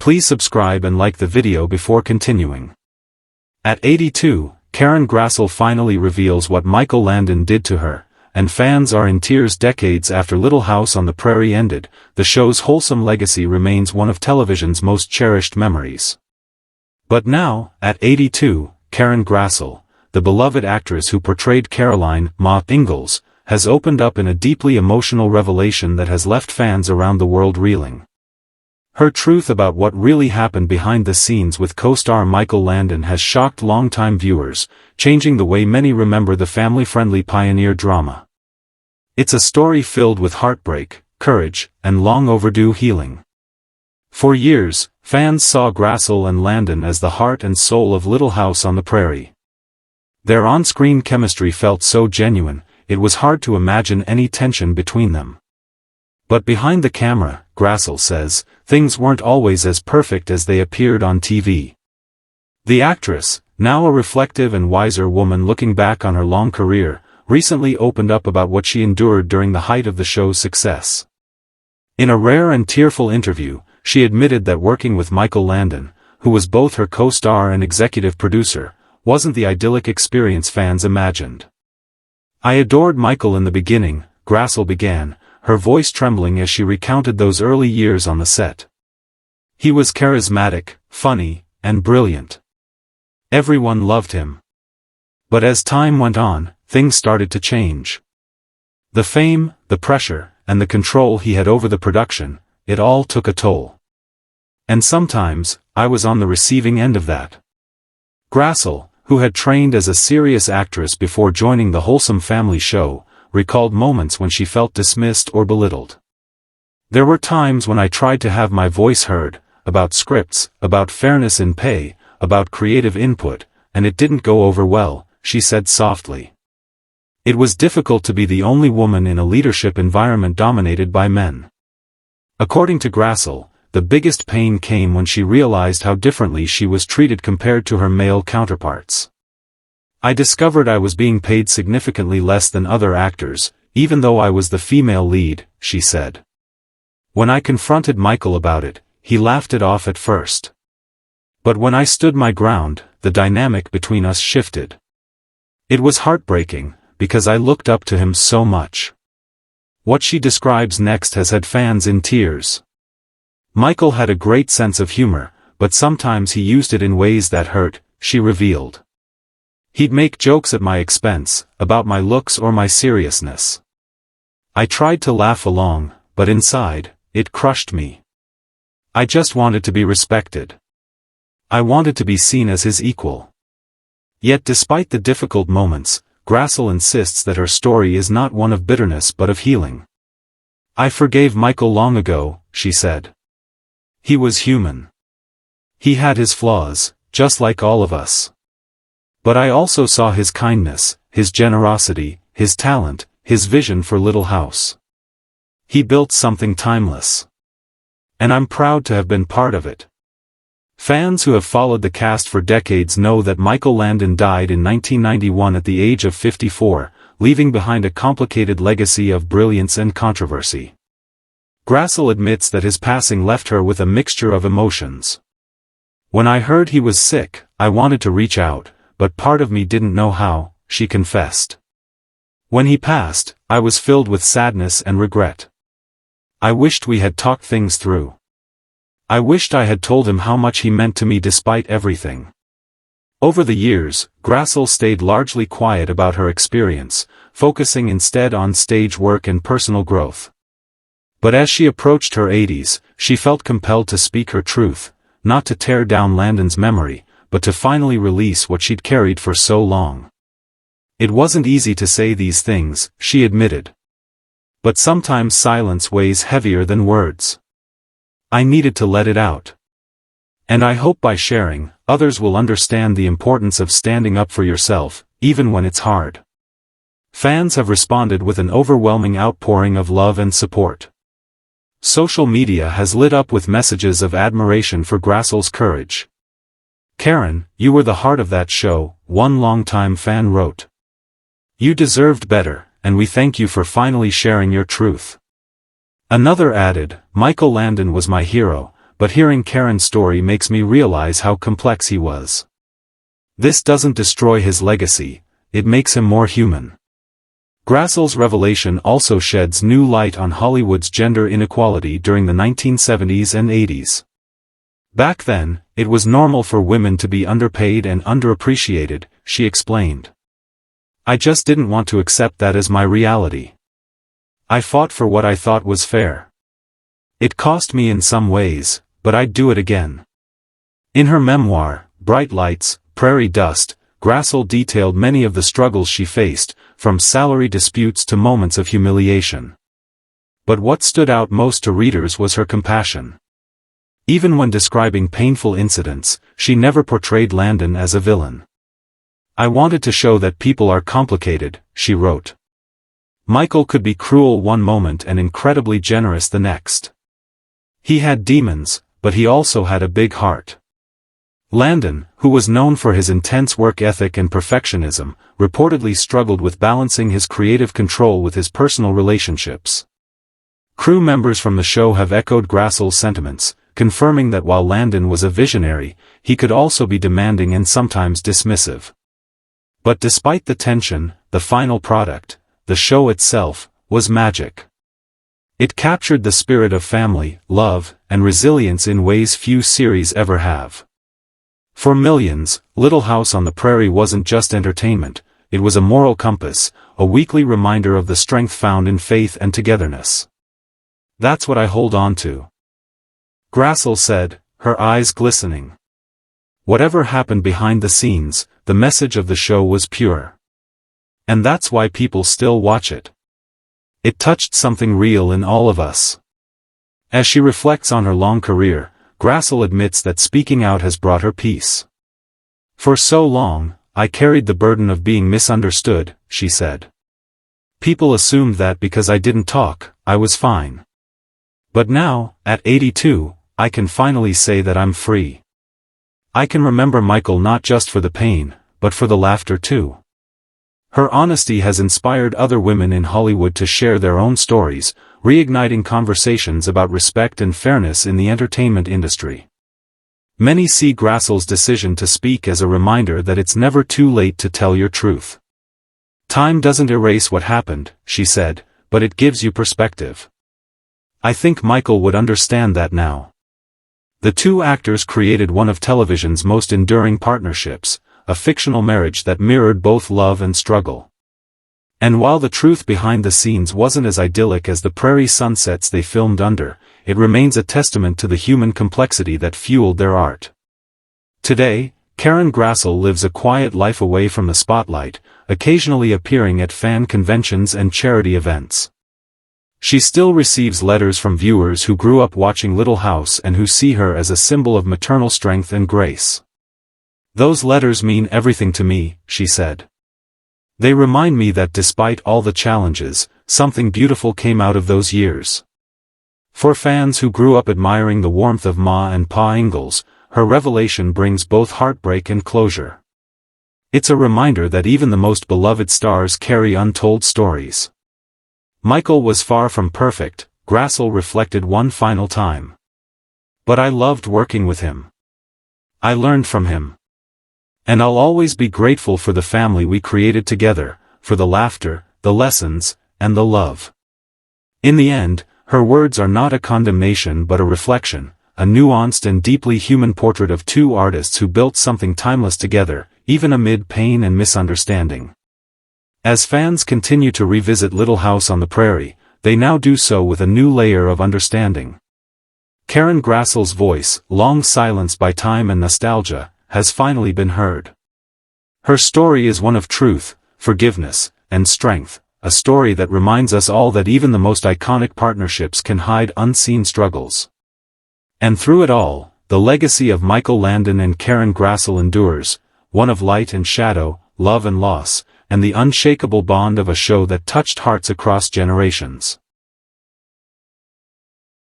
Please subscribe and like the video before continuing. At 82, Karen Grassle finally reveals what Michael Landon did to her, and fans are in tears decades after Little House on the Prairie ended. The show's wholesome legacy remains one of television's most cherished memories. But now, at 82, Karen Grassle, the beloved actress who portrayed Caroline Ma Ingalls, has opened up in a deeply emotional revelation that has left fans around the world reeling. Her truth about what really happened behind the scenes with co-star Michael Landon has shocked longtime viewers, changing the way many remember the family-friendly pioneer drama. It's a story filled with heartbreak, courage, and long-overdue healing. For years, fans saw Grassle and Landon as the heart and soul of Little House on the Prairie. Their on-screen chemistry felt so genuine, it was hard to imagine any tension between them. But behind the camera, Grassle says, things weren't always as perfect as they appeared on TV. The actress, now a reflective and wiser woman looking back on her long career, recently opened up about what she endured during the height of the show's success. In a rare and tearful interview, she admitted that working with Michael Landon, who was both her co-star and executive producer, wasn't the idyllic experience fans imagined. "I adored Michael in the beginning," Grassle began, her voice trembling as she recounted those early years on the set. "He was charismatic, funny, and brilliant. Everyone loved him. But as time went on, things started to change. The fame, the pressure, and the control he had over the production, it all took a toll. And sometimes, I was on the receiving end of that." Grassle, who had trained as a serious actress before joining the wholesome family show, recalled moments when she felt dismissed or belittled. "There were times when I tried to have my voice heard, about scripts, about fairness in pay, about creative input, and it didn't go over well," she said softly. "It was difficult to be the only woman in a leadership environment dominated by men." According to Grassle, the biggest pain came when she realized how differently she was treated compared to her male counterparts. "I discovered I was being paid significantly less than other actors, even though I was the female lead," she said. "When I confronted Michael about it, he laughed it off at first. But when I stood my ground, the dynamic between us shifted. It was heartbreaking, because I looked up to him so much." What she describes next has had fans in tears. "Michael had a great sense of humor, but sometimes he used it in ways that hurt," she revealed. "He'd make jokes at my expense, about my looks or my seriousness. I tried to laugh along, but inside, it crushed me. I just wanted to be respected. I wanted to be seen as his equal." Yet despite the difficult moments, Grassle insists that her story is not one of bitterness but of healing. "I forgave Michael long ago," she said. "He was human. He had his flaws, just like all of us. But I also saw his kindness, his generosity, his talent, his vision for Little House. He built something timeless. And I'm proud to have been part of it." Fans who have followed the cast for decades know that Michael Landon died in 1991 at the age of 54, leaving behind a complicated legacy of brilliance and controversy. Grassle admits that his passing left her with a mixture of emotions. "When I heard he was sick, I wanted to reach out, but part of me didn't know how," she confessed. "When he passed, I was filled with sadness and regret. I wished we had talked things through. I wished I had told him how much he meant to me despite everything." Over the years, Grassle stayed largely quiet about her experience, focusing instead on stage work and personal growth. But as she approached her 80s, she felt compelled to speak her truth, not to tear down Landon's memory, but to finally release what she'd carried for so long. "It wasn't easy to say these things," she admitted. "But sometimes silence weighs heavier than words. I needed to let it out. And I hope by sharing, others will understand the importance of standing up for yourself, even when it's hard." Fans have responded with an overwhelming outpouring of love and support. Social media has lit up with messages of admiration for Grassle's courage. "Karen, you were the heart of that show," one longtime fan wrote. "You deserved better, and we thank you for finally sharing your truth." Another added, "Michael Landon was my hero, but hearing Karen's story makes me realize how complex he was. This doesn't destroy his legacy, it makes him more human. Grassle's revelation also sheds new light on Hollywood's gender inequality during the 1970s and 80s. Back then, it was normal for women to be underpaid and underappreciated, she explained. I just didn't want to accept that as my reality. I fought for what I thought was fair. It cost me in some ways, but I'd do it again. In her memoir, Bright Lights, Prairie Dust, Grassle detailed many of the struggles she faced, from salary disputes to moments of humiliation. But what stood out most to readers was her compassion. Even when describing painful incidents, she never portrayed Landon as a villain. I wanted to show that people are complicated, she wrote. Michael could be cruel one moment and incredibly generous the next. He had demons, but he also had a big heart. Landon, who was known for his intense work ethic and perfectionism, reportedly struggled with balancing his creative control with his personal relationships. Crew members from the show have echoed Grassle's sentiments, confirming that while Landon was a visionary, he could also be demanding and sometimes dismissive. But despite the tension, the final product, the show itself, was magic. It captured the spirit of family, love, and resilience in ways few series ever have. For millions, Little House on the Prairie wasn't just entertainment, it was a moral compass, a weekly reminder of the strength found in faith and togetherness. That's what I hold on to. Grassle said, her eyes glistening. Whatever happened behind the scenes, the message of the show was pure. And that's why people still watch it. It touched something real in all of us. As she reflects on her long career, Grassle admits that speaking out has brought her peace. For so long, I carried the burden of being misunderstood, she said. People assumed that because I didn't talk, I was fine. But now, at 82, I can finally say that I'm free. I can remember Michael not just for the pain, but for the laughter too. Her honesty has inspired other women in Hollywood to share their own stories, reigniting conversations about respect and fairness in the entertainment industry. Many see Grassle's decision to speak as a reminder that it's never too late to tell your truth. Time doesn't erase what happened, she said, but it gives you perspective. I think Michael would understand that now. The two actors created one of television's most enduring partnerships, a fictional marriage that mirrored both love and struggle. And while the truth behind the scenes wasn't as idyllic as the prairie sunsets they filmed under, it remains a testament to the human complexity that fueled their art. Today, Karen Grassle lives a quiet life away from the spotlight, occasionally appearing at fan conventions and charity events. She still receives letters from viewers who grew up watching Little House and who see her as a symbol of maternal strength and grace. Those letters mean everything to me, she said. They remind me that despite all the challenges, something beautiful came out of those years. For fans who grew up admiring the warmth of Ma and Pa Ingalls, her revelation brings both heartbreak and closure. It's a reminder that even the most beloved stars carry untold stories. Michael was far from perfect, Grassle reflected one final time. But I loved working with him. I learned from him. And I'll always be grateful for the family we created together, for the laughter, the lessons, and the love. In the end, her words are not a condemnation but a reflection, a nuanced and deeply human portrait of two artists who built something timeless together, even amid pain and misunderstanding. As fans continue to revisit Little House on the Prairie, they now do so with a new layer of understanding. Karen Grassle's voice, long silenced by time and nostalgia, has finally been heard. Her story is one of truth, forgiveness, and strength, a story that reminds us all that even the most iconic partnerships can hide unseen struggles. And through it all, the legacy of Michael Landon and Karen Grassle endures, one of light and shadow, love and loss, and the unshakable bond of a show that touched hearts across generations.